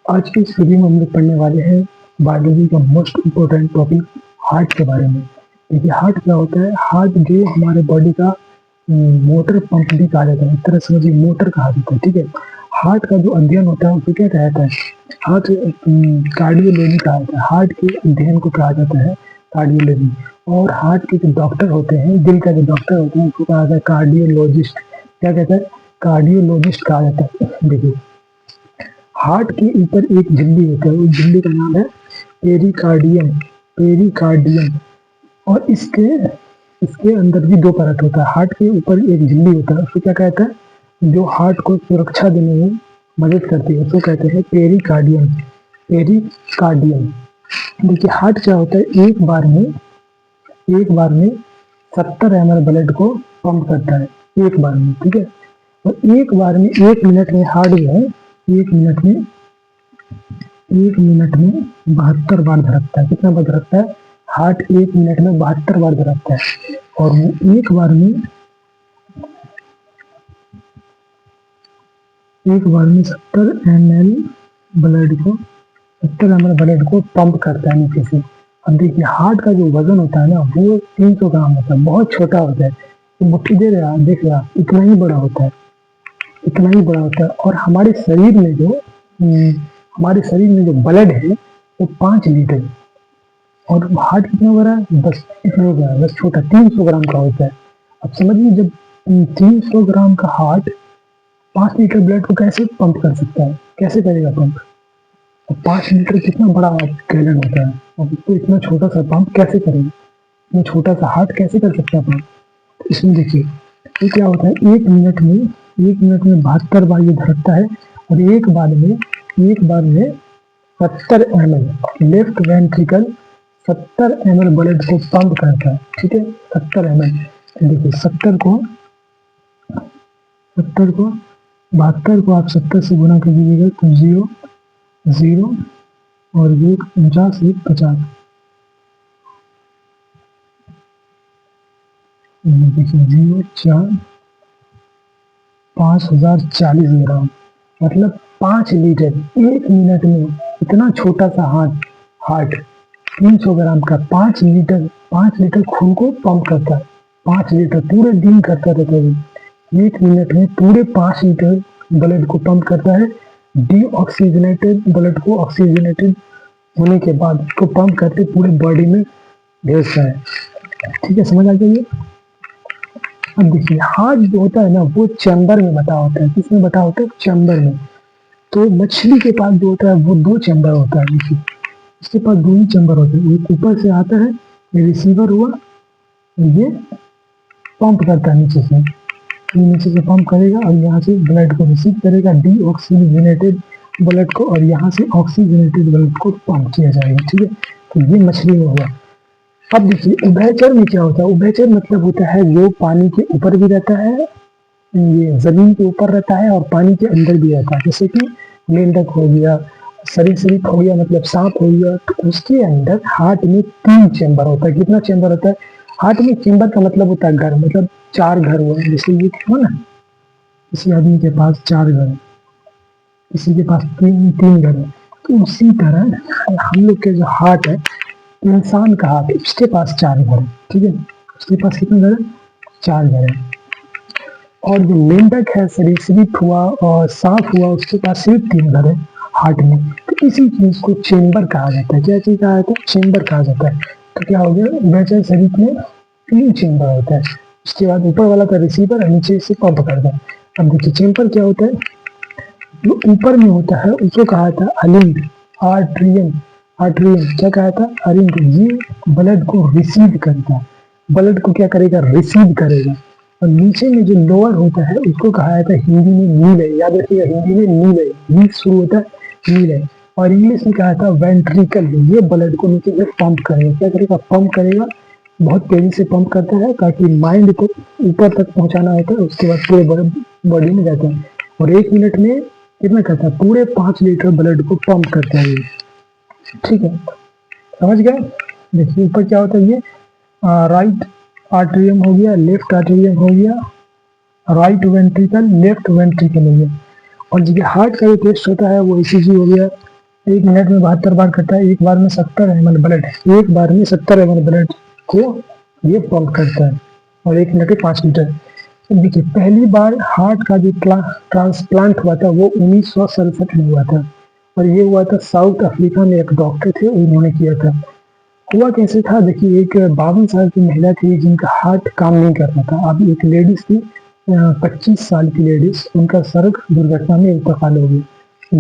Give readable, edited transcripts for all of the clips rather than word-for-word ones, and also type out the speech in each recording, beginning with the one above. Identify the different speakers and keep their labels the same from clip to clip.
Speaker 1: आज की इस वीडियो में हम लोग पढ़ने वाले हैं बायोलॉजी का मोस्ट इम्पोर्टेंट टॉपिक हार्ट के बारे में। देखिए हार्ट क्या होता है। हार्ट जो हमारे बॉडी का मोटर पंप भी कहा जाता है, एक तरह समझिए मोटर कहा जाता है। ठीक है, हार्ट का जो अध्ययन होता है उसे क्या कहता है? हार्ट कार्डियोलॉजी कहा जाता है। हार्ट के अध्ययन को कहा जाता है कार्डियोलॉजी। और हार्ट के जो डॉक्टर होते हैं, दिल का जो डॉक्टर होते हैं, उसको कहा जाता है कार्डियोलॉजिस्ट। क्या कहता है? कार्डियोलॉजिस्ट कहा जाता है। देखिए हार्ट के ऊपर एक झिल्ली होता है, उस झिल्ली का नाम है पेरिकार्डियम। पेरिकार्डियम। और इसके इसके अंदर भी दो परत होता है। हार्ट के ऊपर एक झिल्ली होता है, उसको क्या कहता है? जो हार्ट को सुरक्षा देने में मदद करती है, उसको कहते हैं पेरिकार्डियम। पेरिकार्डियम। देखिए हार्ट क्या होता है, एक बार में 70 ml ब्लड को पंप करता है, एक बार में। ठीक है, और एक बार में 1 मिनट में हार्ट जो है, एक मिनट में 72 बार धड़कता है। कितना बार धड़कता है? हार्ट 1 मिनट में 72 बार धड़कता है। और वो एक बार में 70 ml ब्लड को पंप करता है नीचे से। अब देखिए हार्ट का जो वजन होता है ना, वो 300 ग्राम होता है, बहुत छोटा होता है। तो मुट्ठी दे रहे हैं, देख रहे हैं, इतना ही बड़ा होता है, इतना ही बड़ा होता है। और हमारे शरीर में जो ब्लड है वो 5 लीटर। और हार्ट कितना बड़ा है? बस इतना ही बड़ा है, बस छोटा 300 ग्राम का होता है। अब समझिए जब 300 ग्राम का हार्ट 5 लीटर ब्लड को कैसे पंप कर सकता है? कैसे करेगा पंप? और 5 लीटर कितना बड़ा गैलन होता है, अब उसको इतना छोटा सा पंप कैसे करेगा? इतना छोटा सा हार्ट कैसे कर सकता है पंप? तो इसमें देखिए ये क्या होता है, एक मिनट में 72 बार ये धड़कता है। और एक बार में 70 ml left ventricle 70 ml blood को पंप करता है। ठीक है, 70 ml। देखिए 72 को आप 70 से गुना कर दीजिएगा तो 0 0 और 1 49 1 50। देखिए 0 4 5040 ग्राम, मतलब 5 लीटर 1 मिनट में। इतना छोटा सा हार्ट 300 ग्राम का 5 लीटर खून को पंप करता है। 5 लीटर पूरे दिन करता रहता है। 1 मिनट में पूरे 5 लीटर ब्लड को पंप करता है। डीऑक्सीजनेटेड ब्लड को ऑक्सीजनेटेड होने के बाद उसको पंप करके पूरे बॉडी में भेजता है। ठीक है, समझ आ गई? अब देखिए हार्ट जो होता है ना, वो चैम्बर में बटा होता है। किसमें बटा होता है? चैम्बर में। तो मछली के पास जो होता है वो 2 चैम्बर होता है। देखिए इसके पास 2 ही चैम्बर होते हैं, एक ऊपर से आता है, ये रिसीवर हुआ, ये पंप करता है नीचे से। ये नीचे से पंप करेगा और यहाँ से ब्लड को रिसीव करेगा, डीऑक्सीजनेटेड ब्लड को, और यहाँ से ऑक्सीजनेटेड ब्लड को पंप किया जाएगा। ठीक है, तो ये मछली में हुआ। अब देखिए उभयचर में क्या होता है? उभयचर मतलब होता है जो पानी के ऊपर भी रहता है, ये जमीन के ऊपर रहता है, और पानी के अंदर भी रहता है। जैसे कि मेंढक हो गया, सरीसृप हो गया, मतलब सांप हो गया। तो उसके अंदर हार्ट में 3 चैम्बर होता है। कितना चैम्बर होता है हार्ट में? चैम्बर का मतलब होता है घर, मतलब 4 घर हुआ। जैसे ये हो ना, किसी आदमी के पास 4 घर है, किसी के पास तीन घर है। तो उसी तरह हम लोग के जो हार्ट है, इंसान का हार्ट, उसके पास 4 घर है। ठीक है, उसके पास कितने घर है? 4 घर है। और जो मेंढक है, सरीसृप हुआ और सांप हुआ, उसके पास सिर्फ 3 घर है हार्ट में। तो इसी चीज को चेम्बर कहा जाता है। क्या चीज कहा जाता है? चेम्बर कहा जाता है। तो क्या हो गया, वैसे शरीर में 3 चेम्बर होता है। उसके बाद ऊपर वाला का रिसीवर और नीचे से पंप करता है। अब देखिए चेम्बर क्या होता है, जो ऊपर में होता है उसको कहा था अलिंग, आर्ट्रियम। आर्ट्रियम क्या कहा था? अलिंग। ये ब्लड को रिसीव करता है, ब्लड को क्या करेगा? रिसीव करेगा। और नीचे में जो लोअर होता है उसको कहा जाता है हिंदी में नीलय। याद रखिएगा, हिंदी में नीलय, नी शुरू होता है नीलय। और इंग्लिश में कहा था वेंट्रिकल। ये ब्लड को नीचे में पंप करेगा। क्या करेगा? पंप करेगा, बहुत तेजी से पंप करता है, ताकि माइंड को ऊपर तक पहुंचाना होता है, उसके बाद पूरे बॉडी में जाता है। और 1 मिनट में कितना करता है? पूरे 5 लीटर ब्लड को पंप करता है। ठीक है, समझ गए? देखिए ऊपर क्या होता है, ये राइट आर्टेरियम हो गया, लेफ्ट आर्टेरियम हो गया, राइट वेंट्रिकल, लेफ्ट वेंट्रिकल हो गया। और जो हार्ट का जो टेस्ट होता है वो ईसीजी हो गया, 1 मिनट में 72 बार करता है, एक बार में 70 ml ब्लड, एक बार में 70 ml ब्लड को ये पंप करता है, और 1 मिनट में 5 लीटर। देखिए पहली बार हार्ट का जो ट्रांसप्लांट हुआ था वो 1967 में हुआ था, और ये हुआ था साउथ अफ्रीका में, एक डॉक्टर थे उन्होंने किया था। हुआ कैसे था, देखिए एक 52 साल की महिला थी जिनका हार्ट काम नहीं कर रहा था। अब एक लेडीज थी 25 साल की लेडीज, उनका सड़क दुर्घटना में इंतकाल हो गया,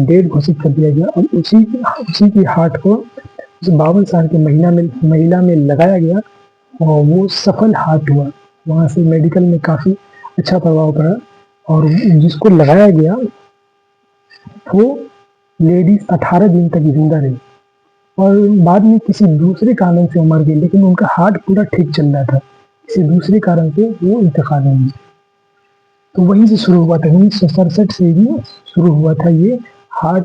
Speaker 1: डेड घोषित कर दिया गया, और उसी की हार्ट को उस 52 साल की महिला में लगाया गया, और वो सफल हार्ट हुआ। वहां से मेडिकल में काफी अच्छा प्रभाव पड़ा, और जिसको लगाया गया वो लेडीज 18 दिन तक जिंदा रही, और बाद में किसी दूसरे कारण से मर गई, लेकिन उनका हार्ट पूरा ठीक चल रहा था, किसी दूसरे कारण से वो इंतकाल हो गई। तो वहीं से शुरू हुआ था, 1967 से ही शुरू हुआ था ये हार्ट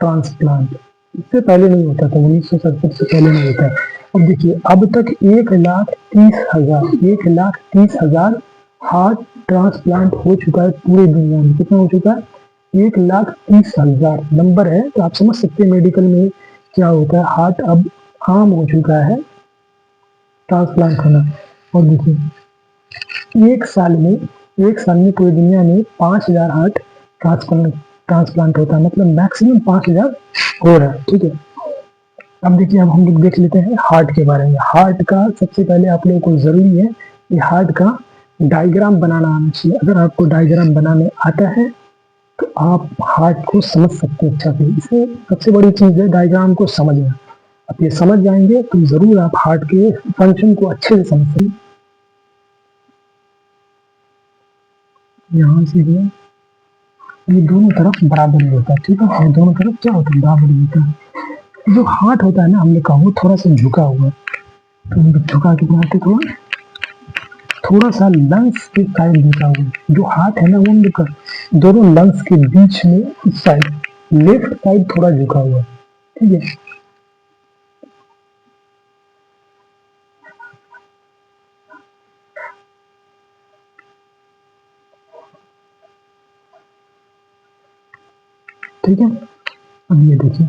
Speaker 1: ट्रांसप्लांट। इससे पहले नहीं होता था, 1967 से पहले नहीं होता। अब देखिए अब तक 1,30,000 हार्ट ट्रांसप्लांट हो चुका है पूरी दुनिया में। कितना हो चुका है? 1,30,000 नंबर है, तो आप समझ सकते हैं मेडिकल में क्या होता है। हार्ट अब आम हो चुका है ट्रांसप्लांट होना। और देखिए एक साल में पूरी दुनिया में 5,000 हार्ट ट्रांसप्लांट होता है, मतलब मैक्सिमम 5,000 हो रहा है। ठीक है, अब देखिए अब हम लोग देख लेते हैं हार्ट के बारे में। हार्ट का सबसे पहले आप लोगों को जरूरी है कि हार्ट का डायग्राम बनाना आना चाहिए। अगर आपको डायग्राम बनाने आता है तो आप हार्ट को समझ सकते हैं अच्छा से। इसमें सबसे बड़ी चीज है डायग्राम को समझना। आप ये समझ जाएंगे तो जरूर आप हार्ट के फंक्शन को अच्छे से समझ सकते। यहाँ से ये दोनों तरफ बराबर ही होता है। ठीक है, ये दोनों तरफ क्या होता है? बराबर ही होता है। जो हार्ट होता है ना, हमने कहा वो थोड़ा सा झुका हुआ है, तो हम लोग झुका के बनाते थोड़ा सा लंग्स के साइड झुका हुआ है। जो हार्ट है ना वो हम लोग दोनों लंग्स के बीच में इस साइड लेफ्ट साइड थोड़ा झुका हुआ है। ठीक है, ठीक है। अब ये देखिए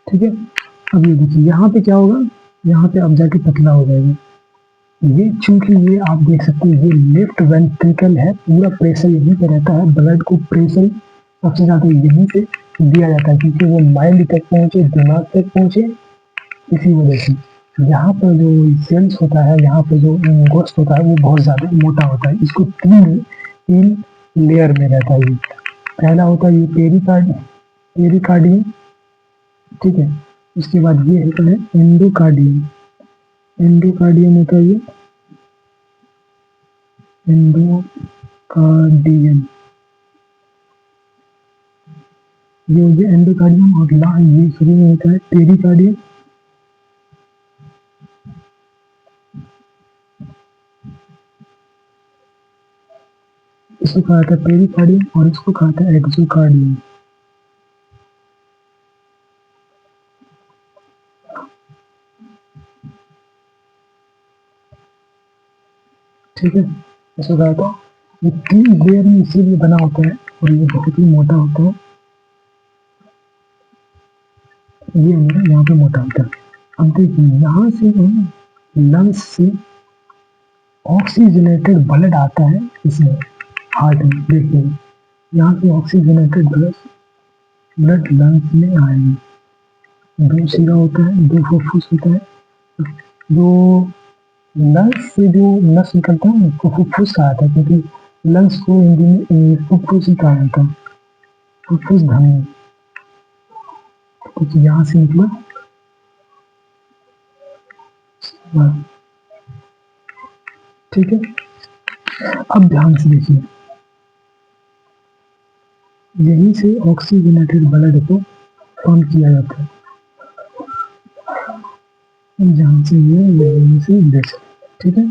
Speaker 1: ठीक है, अब ये देखिए यहाँ पे क्या होगा, यहाँ पे अब जाके पतला हो जाएगा। ये चूंकि ये आप देख सकते हैं ये लेफ्ट वेंट्रिकल है, पूरा प्रेशर यहीं पे रहता है। ब्लड को प्रेशर सबसे ज्यादा यहीं से दिया जाता है, क्योंकि वो माइंड तक पहुंचे, दिमाग तक पहुंचे। इसी वजह से यहाँ पर जो सेल्स होता है, यहाँ पर जो गोश्त होता है वो बहुत ज्यादा मोटा होता है। इसको तीन लेयर में रहता है। ये पहला होता है ये पेरिकार्डियम। ठीक है, उसके बाद ये होता है एंडोकार्डियम। एंडोकार्डियम होता है ये एंडोकार्डियम, ये हो गया एंडोकार्डियम। और ये शुरू में होता है पेरिकार्डियम। इसको कहा था पेरिकार्डियम, और इसको कहा था एक्सोकार्डियम। ठीक है, इसको कहा था। ये 3 लेयर में इसीलिए बना होता है, और ये बहुत ही मोटा होता है। ये हमारा यहाँ पे मोटा होता है। अब देखिए यहाँ से लंग्स से ऑक्सीजनेटेड ब्लड आता है इसमें, हार्ट में। देखिए यहाँ से ऑक्सीजनेटेड ब्लड लंग्स में आएगा। 2 सिरा होता है, 2 फुफ्फुस होता है। जो लंग्स से जो नस निकलता है उसको फुफ्फुस कहा था, क्योंकि लंग्स को हिंदी में फुफ्फुस ही कहा जाता है, फुफ्फुस धमनी। कुछ यहाँ से निकला, ठीक है। अब ध्यान से देखिए, यहीं से ऑक्सीजनेटेड ब्लड को पंप किया जाता है, जहाँ से ये यहीं से देख, ठीक है।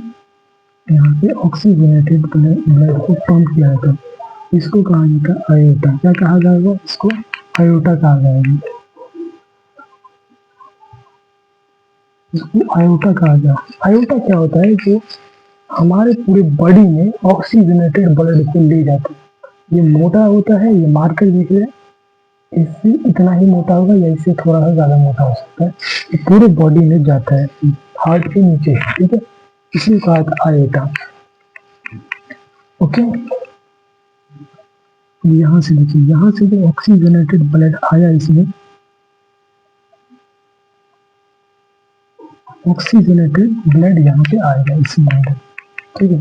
Speaker 1: यहाँ पे ऑक्सीजनेटेड ब्लड को पंप किया जाता है। इसको कहा जाता है आयोटा। क्या कहा जाएगा? इसको आयोटा कहा जाएगा। इसको आयोटा कहा गया। आयोटा क्या होता है, जो हमारे पूरे बॉडी में ऑक्सीजनेटेड ब्लड को ले जाता है। ये मोटा होता है, ये मार्कर देख रहे हैं, इससे इतना ही मोटा होगा या इससे थोड़ा सा ज्यादा मोटा हो सकता है। ये पूरे बॉडी में जाता है, हार्ट के नीचे, ठीक है, इसलिए कहा था आयोटा। ओके, यहाँ से देखिए, यहाँ से जो ऑक्सीजनेटेड ब्लड आया, इसमें ऑक्सीजनेटेड ब्लड यहाँ पे आएगा इसमें अंदर, ठीक है।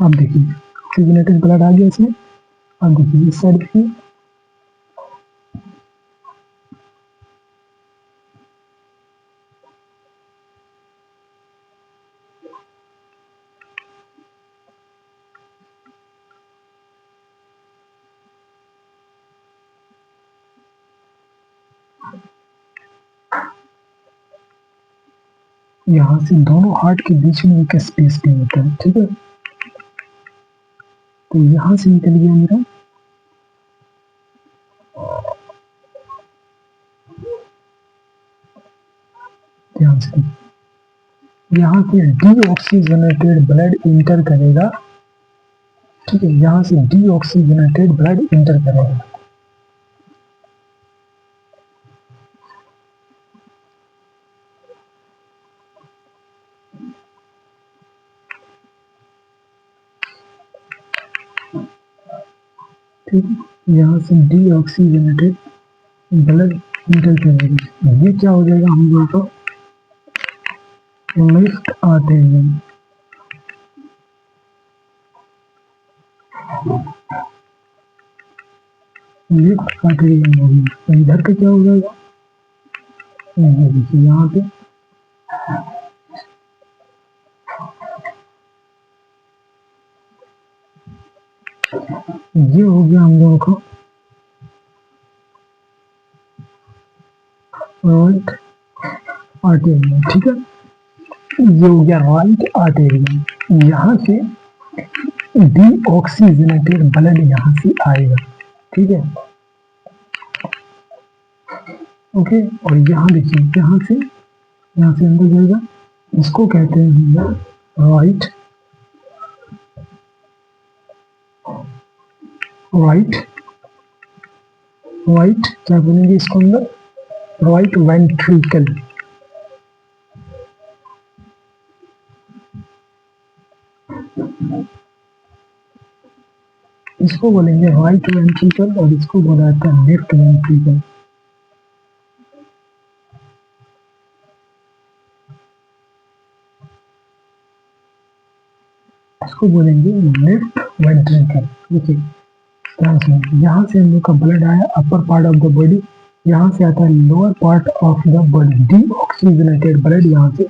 Speaker 1: अब देखिए ऑक्सीजनेटेड ब्लड आ गया इसमें। अब देखिए इस साइड देखिए, यहाँ से दोनों हार्ट के बीच में एक स्पेस भी होता है, ठीक है। तो यहाँ से निकल गया मेरा, ध्यान से यहाँ से डीऑक्सीजनेटेड ब्लड इंटर करेगा, ठीक है, यहाँ से डीऑक्सीजनेटेड ब्लड इंटर करेगा। ठीक है, यहाँ से डीऑक्सीजनेटेड ब्लड इंटर करेगा। ये क्या हो जाएगा हम लोगों का, लेफ्ट आर्टेरियम। लेफ्ट आर्टेरियम हो गया। तो इधर का क्या हो जाएगा, ये देखिए यहाँ पे ये हो गया हम लोगों का राइट आर्टेरियम, ठीक है। ये हो गया राइट आर्टेरियम। यहाँ से डीऑक्सीजनेटेड ब्लड यहाँ से आएगा, ठीक है, ओके। और यहाँ देखिए, यहाँ से अंदर जाएगा, इसको कहते हैं हम लोग राइट क्या बोलेंगे इसको अंदर, राइट वेंट्रिकल। इसको बोलेंगे राइट वेंट्रिकल और इसको बोला जाता है लेफ्ट वेंट्रिकल। इसको बोलेंगे लेफ्ट वेंट्रिकल। देखिए ध्यान से, यहाँ से हम लोग का ब्लड आया upper part of the body, यहाँ से आता है lower part of the body, deoxygenated blood यहाँ से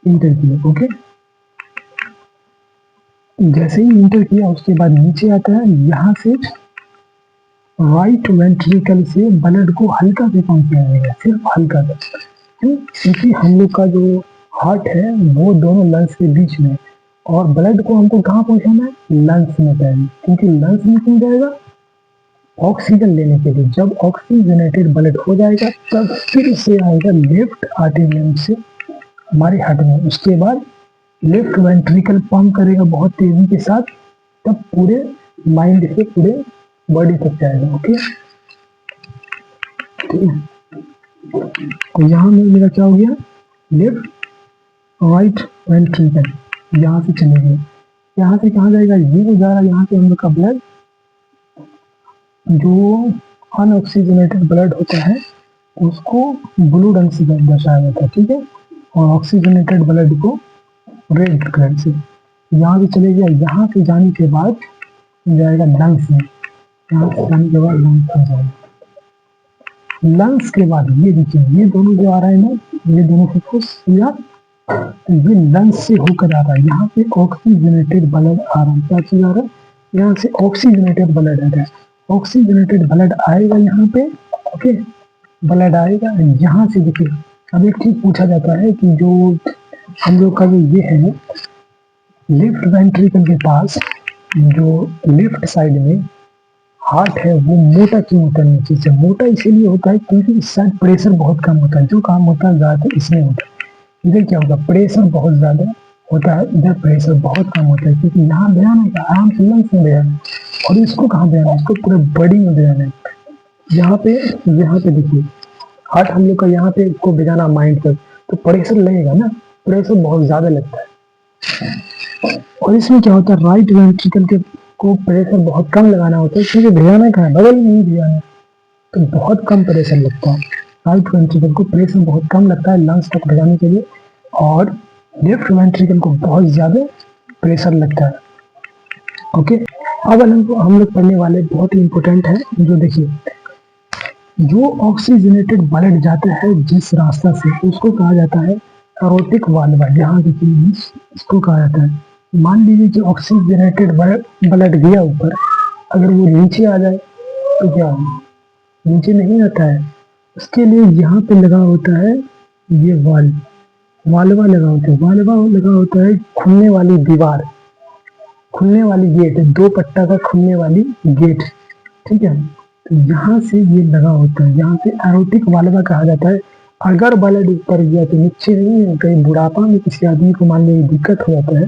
Speaker 1: इंटर किया, ओके। जैसे ही इंटर किया उसके बाद नीचे आता है, यहाँ से राइट वेंट्रिकल से ब्लड को हल्का से पंप किया जाएगा, सिर्फ हल्का सा, क्यों, क्योंकि हम लोग का जो हार्ट है वो दोनों लंग्स के बीच में, और ब्लड को हमको कहाँ पहुंचाना है, लंग्स में जाएगा, क्योंकि लंग्स में क्यों जाएगा, ऑक्सीजन लेने के लिए। जब ऑक्सीजनेटेड ब्लड हो जाएगा तब फिर से आएगा लेफ्ट आर्टेरियम से हमारे हार्ट में, उसके बाद लेफ्ट वेंट्रिकल पंप करेगा बहुत तेजी के साथ, तब पूरे माइंड से पूरे बॉडी तक जाएगा, ओके, ठीक है। तो यहाँ में मेरा क्या हो गया, लेफ्ट राइट वेंट्रिकल यहाँ से चले गए। यहाँ से कहाँ जाएगा, ये जो जा रहा है यहाँ से हम लोग का ब्लड, जो अनऑक्सीजनेटेड ब्लड होता है उसको ब्लू रंग से दर्शाया जाता है, ठीक है, और ऑक्सीजनेटेड ब्लड को रेड कलर से। यहाँ से चले गया, यहाँ से जाने के बाद जाएगा लंग्स में, यहाँ से जाने के बाद लंग्स में जाएगा। लंग्स के बाद ये देखिए, ये दोनों जो आ रहा है ना, ये दोनों फुफ्फुस या, तो ये लंग्स से होकर आ रहा है, यहाँ पे ऑक्सीजनेटेड ब्लड आ रहा है। क्या चीज आ रहा है, यहाँ से ऑक्सीजनेटेड ब्लड आ रहा है, ऑक्सीजनेटेड ब्लड आएगा यहाँ पे, ओके, ब्लड आएगा यहाँ से। देखिए अब एक चीज पूछा जाता है कि जो हम लोग का जो ये है लेफ्ट वेंट्रिकल के पास, जो लेफ्ट साइड में हार्ट है वो मोटा क्यों होता है नीचे से? मोटा इसीलिए होता है क्योंकि इस साइड प्रेशर बहुत कम होता है, जो काम होता है ज्यादातर इसमें होता है। इधर क्या होगा, प्रेशर बहुत ज्यादा होता है, इधर प्रेशर बहुत कम होता है, क्योंकि यहाँ बयान है आराम से लंग्स में बयान है, और इसको कहाँ बयान है, इसको पूरे बॉडी में बयान है। यहाँ पे देखिए हार्ट हम लोग का यहाँ पे इसको बजाना माइंड पर, तो प्रेशर लगेगा ना, प्रेशर बहुत ज्यादा लगता है। और इसमें क्या होता है, राइट वेंट्रिकल के को प्रेशर बहुत कम लगाना होता है, क्योंकि भिजाना कहाँ है, बगल में नहीं भिजाना है, तो बहुत कम प्रेशर लगता है। राइट वेंट्रिकल को प्रेशर बहुत कम लगता है लंग्स तक भिजाने के लिए, और लेफ्ट वेंट्रिकल को बहुत ज्यादा प्रेशर लगता है। ओके, अब हम लोग पढ़ने वाले बहुत ही इंपॉर्टेंट है, जो देखिए जो ऑक्सीजनेटेड ब्लड जाता है जिस रास्ता से, उसको कहा जाता है एरोटिक वाल्व। यहाँ देखिए इसको कहा जाता है, मान लीजिए कि ऑक्सीजनेटेड ब्लड गया ऊपर, अगर वो नीचे आ जाए तो क्या होगा, नीचे नहीं आता है, उसके लिए यहाँ पे लगा होता है ये वाल्वा लगा होता है, वाल्वा लगा होता है खुलने वाली दीवार, खुलने वाली गेट, 2 पट्टा का खुलने वाली गेट, ठीक है। तो यहाँ से ये लगा होता है, यहाँ से एरोटिक वाल्वा कहा जाता है। अगर ब्लड ऊपर गया तो नीचे नहीं है, कहीं बुढ़ापा में किसी आदमी को मान लीजिए दिक्कत हो जाता है,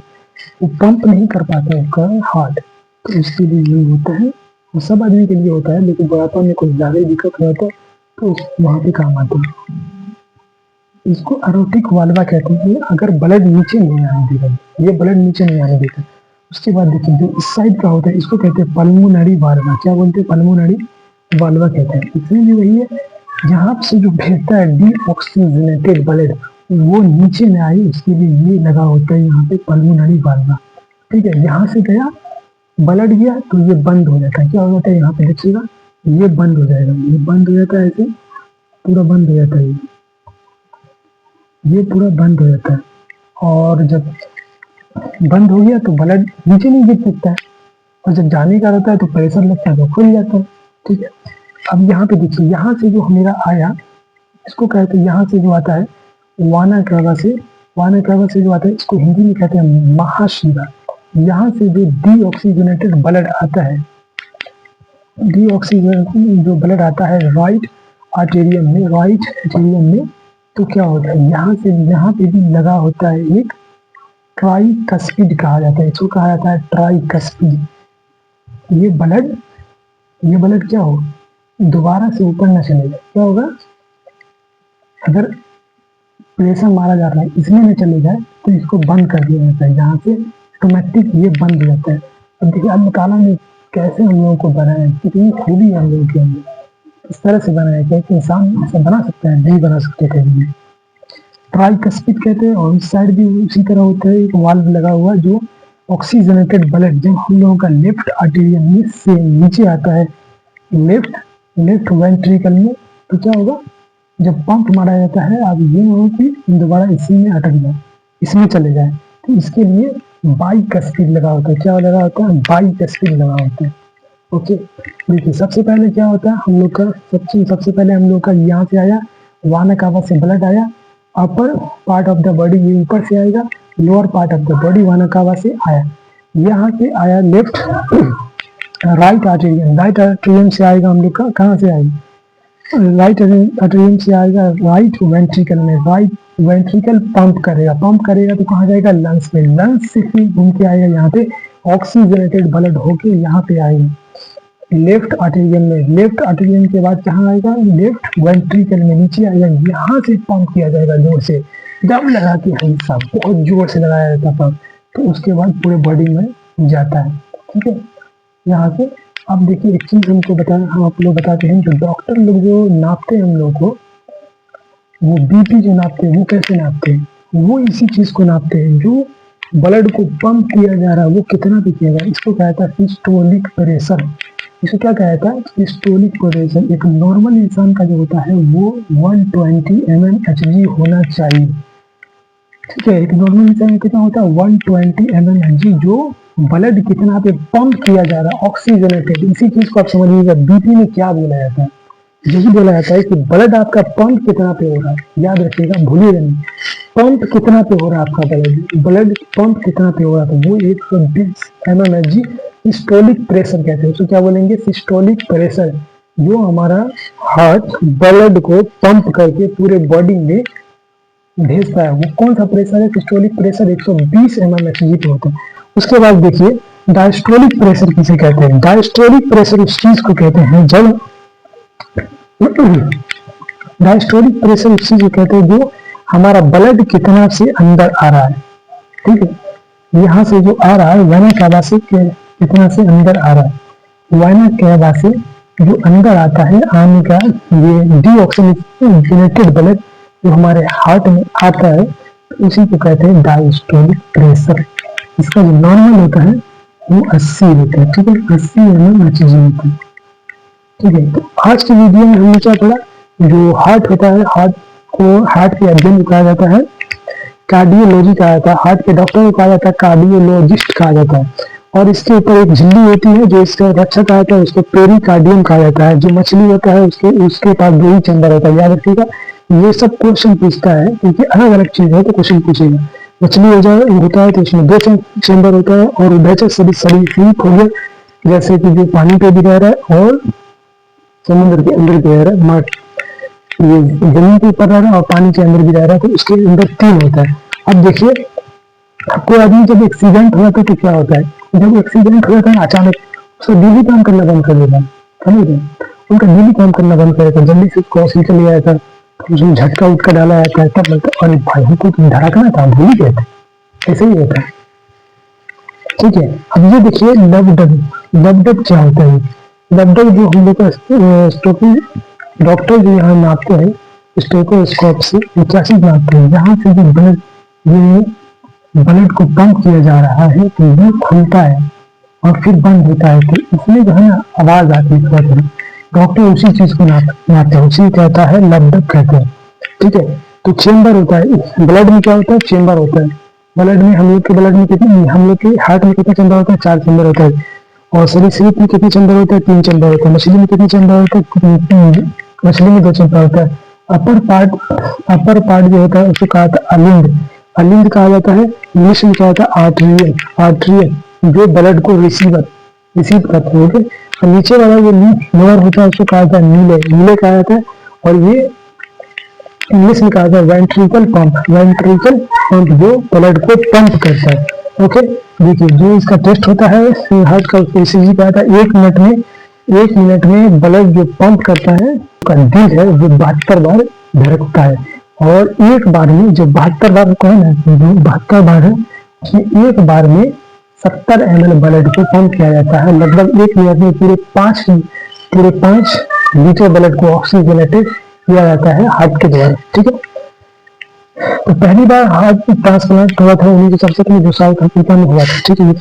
Speaker 1: वो पंप नहीं कर पाता है उसका हार्ट, तो इसके लिए ये होता है, वो सब आदमी के लिए होता है, लेकिन बुढ़ापा में कुछ ज्यादा दिक्कत हो जाता है तो वहां पे काम आता है। इसको एरोटिक वाल्वा कहते हैं। अगर ब्लड नीचे नहीं आने देगा, ये ब्लड नीचे नहीं आने देता। उसके बाद देखिए जो इस साइड का होता है इसको कहते हैं पल्मोनरी वाल्वा। क्या बोलते हैं, पल्मोनरी वाल्वा कहते हैं। इसमें भी वही है, यहाँ से जो भेजता है डीऑक्सीजनेटेड ब्लड वो नीचे न आए, उसके लिए ये लगा होता है यहाँ पे पल्मोनरी वाल्वा, ठीक है। यहाँ से गया ब्लड गया तो ये बंद हो जाता है, क्या हो जाता है, यहाँ पे देखिएगा ये बंद हो जाएगा, ये बंद हो जाता है, ऐसे पूरा बंद हो जाता है, ये पूरा बंद हो जाता है। और जब बंद हो गया तो ब्लड नीचे नहीं गिर सकता है, और जब जाने का रहता है तो प्रेशर लगता है तो खुल जाता है, ठीक है। अब यहाँ पे देखिए, यहाँ से जो मेरा आया इसको कहते हैं, यहाँ से जो आता है वाना क्रावा से, वाना क्रावा से जो आता है इसको हिंदी में कहते हैं महाशिरा। यहाँ से जो डीऑक्सीजनेटेड ब्लड आता है, डीऑक्सीजनेटेड जो ब्लड आता है राइट आर्टेरियम में, राइट आर्टेरियम में, तो क्या होता है यहाँ से, यहाँ पे भी लगा होता है एक ट्राइकस्पिड कहा जाता है, इसको कहा जाता है ट्राइकस्पिड। ये ब्लड क्या हो, दोबारा से ऊपर न चलेगा, क्या होगा, अगर प्रेशर मारा जा रहा है इसमें न चले जाए तो इसको बंद कर दिया जाता है, यहाँ से ऑटोमेटिक ये बंद हो जाता है। अब देखिए अल्लाह ताला ने कैसे हम लोगों को बनाया है, कितनी खूबी है हम लोगों के अंदर, इस तरह से बनाया है कि इंसान ऐसा बना सकता है, नहीं बना सकते कभी। ट्राइकस्पिड कहते हैं। और इस साइड भी उसी तरह होता है, एक वाल्व लगा हुआ जो ऑक्सीजनेटेड ब्लड जब हम लोगों का लेफ्ट आर्टेरियम में से नीचे आता है लेफ्ट वेंट्रिकल में, तो क्या होगा, जब पंप मारा जाता है, अब ये हो कि दोबारा इसी में अटक जाए, इसमें चले जाए, तो इसके लिए बाइकस्पिड लगा होता है। क्या लगा होता है, बाइकस्पिड लगा होता है। ओके, देखिए सबसे पहले क्या होता है, हम लोग का सबसे पहले हम लोग का यहाँ से आया, वाना कावा से ब्लड आया, upper part of the body ये ऊपर से आएगा, lower part of the body वाना कावा से आया, यहाँ से आया लेफ्ट राइट आर्टेरियम से आएगा हम लोग का, कहाँ से आएगा, राइट आर्टेरियम से आएगा राइट वेंट्रिकल में, राइट वेंट्रिकल पंप करेगा तो कहाँ जाएगा, लंग्स में, लंग्स से फिर घूम के आएगा यहाँ पे, ऑक्सीजनेटेड ब्लड होके यहाँ पे आएगा लेफ्ट आर्टेरियम में, लेफ्ट आर्टेरियम के बाद कहाँ आएगा, लेफ्ट वेंट्रिकल में, नीचे आएगा, यहाँ से पंप किया जाएगा जोर से, दम लगा के हमेशा बहुत जोर से लगाया जाता पंप, तो उसके बाद पूरे बॉडी में जाता है, ठीक है। यहाँ से अब देखिए एक चीज हमको बताएं, हम आप लोग बताते हैं, जो डॉक्टर लोग जो नापते हैं हम लोग को, वो बीपी जो नापते हैं वो कैसे नापते हैं, वो इसी चीज को नापते हैं, जो ब्लड को पंप किया जा रहा है वो कितना पे किया जा, इसको कहता है सिस्टोलिक प्रेशर। इसको क्या कहता है, सिस्टोलिक प्रेशर। एक नॉर्मल इंसान का जो होता है वो 120 mmHg होना चाहिए, ठीक है। एक नॉर्मल इंसान में कितना होता है, 120 mmHg, जो ब्लड कितना पे पंप किया जा रहा है, ऑक्सीजनेटेड। इसी चीज को आप समझिएगा, बीपी में क्या बोला जाता है, यही बोला जाता है कि ब्लड आपका पंप कितना पे हो रहा है, याद रखिएगा, भूलिएगा नहीं। पंप कितना पे हो रहा है आपका ब्लड पंप कितना पे हो रहा था, वो 120 mmHg सिस्टोलिक प्रेशर कहते हैं। तो क्या बोलेंगे, सिस्टोलिक प्रेशर, जो हमारा हार्ट ब्लड को पंप करके पूरे बॉडी में भेजता है, वो कौन सा प्रेशर है, सिस्टोलिक प्रेशर 120 mmHg पे होता है। उसके बाद देखिए डायस्टोलिक प्रेशर किसे कहते हैं। डायस्टोलिक प्रेशर उस चीज को कहते हैं जब डायस्टोलिक प्रेशर उस चीज को कहते हैं जो हमारा ब्लड कितना से अंदर आ रहा है, ठीक है, यहाँ से जो आ रहा है वेना कैवा से कितना से अंदर आ रहा है, वेना कैवा से जो अंदर आता है आने का ये डीऑक्सीजनेटेड ब्लड जो हमारे हार्ट में आता है, उसी को कहते हैं डायस्टोलिक प्रेशर। इसका जो नॉर्मल होता है वो 80 होता है, ठीक है, 80 mmHg होता है, ठीक है। तो आज की वीडियो में हमने क्या पढ़ा, जो हार्ट होता है, हार्ट को हार्ट के अध्ययन को कहा जाता है कार्डियोलॉजी कहा जाता है, हार्ट के डॉक्टर को कहा जाता है कार्डियोलॉजिस्ट कहा जाता है, और इसके ऊपर एक झिल्ली होती है जो इसका रक्षा कहा जाता है, उसको पेरिकार्डियम कहा जाता है। जो मछली होता है उसके पास दो ही चैम्बर होता है, याद रखिएगा। ये सब क्वेश्चन पूछता है क्योंकि अलग अलग चीज है तो क्वेश्चन पूछेगा। मछली होता है तो उसमें दो चैम्बर होता है, और उभयचर सरीसृप हो गया, जैसे कि जो पानी पे भी रह रहा है और समुद्र के अंदर भी रह रहा है, ये जमीन के ऊपर रह रहा है और पानी के अंदर भी रह रहा है, तो उसके अंदर 3 होता है। अब देखिए कोई आदमी जब एक्सीडेंट हो जाता है तो क्या होता है, जब एक्सीडेंट हो जाता है अचानक उसका दिल काम करना बंद कर देता है, समझ रहे, उनका दिल काम करना बंद कर देता है, जल्दी से उसको हॉस्पिटल ले जाता है, उसमें झटका उटका डाला जाता है, तब लगता है अरे भाई हमको तुम धड़कना था, भूल ही गए थे, ऐसे ही होता है, ठीक है। अब ये देखिए लबडब क्या होता है। लबडब जो हम लोग का डॉक्टर जो यहाँ नापते हैं स्टेथोस्कोप से, ये क्या चीज नापते हैं, यहाँ से जो ब्लड को पंप किया जा रहा है तो ये खुलता है और फिर बंद होता है, तो इसमें जो है आवाज आती है थोड़ा थोड़ा, डॉक्टर उसी चीज को नापते हैं, उसी कहता है लबडब कहते हैं, ठीक है। तो चेम्बर होता है ब्लड में, क्या होता है, चेम्बर होता है। ब्लड में हम लोग के ब्लड में कितने, हम लोग के हार्ट में कितना चेम्बर होता है, 4 चेम्बर होता है, और सरीसृप में कितने चेम्बर होता है, 3 चेम्बर होता है, मछली में कितने चेम्बर होता है, मछली में 2 चेम्बर होता है। अपर पार्ट जो होता है उसको कहा था अलिंद कहा जाता है, इंग्लिश में क्या होता है आर्ट्रियल, जो ब्लड को रिसीव करता है, ओके। और नीचे वाला जो लोअर होता है उसको कहा जाता है नीले कहा जाता है, और ये इंग्लिश में कहा जाता है वेंट्रिकल पंप जो ब्लड को पंप करता है, ओके। देखिए जो इसका टेस्ट होता है हार्ट का, उसको ईसीजी कहा था। 1 मिनट में ब्लड जो पंप करता है का दिल है वो 72 बार धड़कता है, और एक बार में जो 72 बार को है ना, जो 72 बार है उसमें एक बार में 70 ml ब्लड को पंप किया जाता है। लगभग 1 मिनट में पूरे 5 लीटर ब्लड को ऑक्सीजनेटेड किया जाता है हार्ट के द्वारा, ठीक है। तो पहली बार हार्ट ट्रांसप्लांट हुआ था 1967 में, जो साउथ अफ्रीका में हुआ था, ठीक है।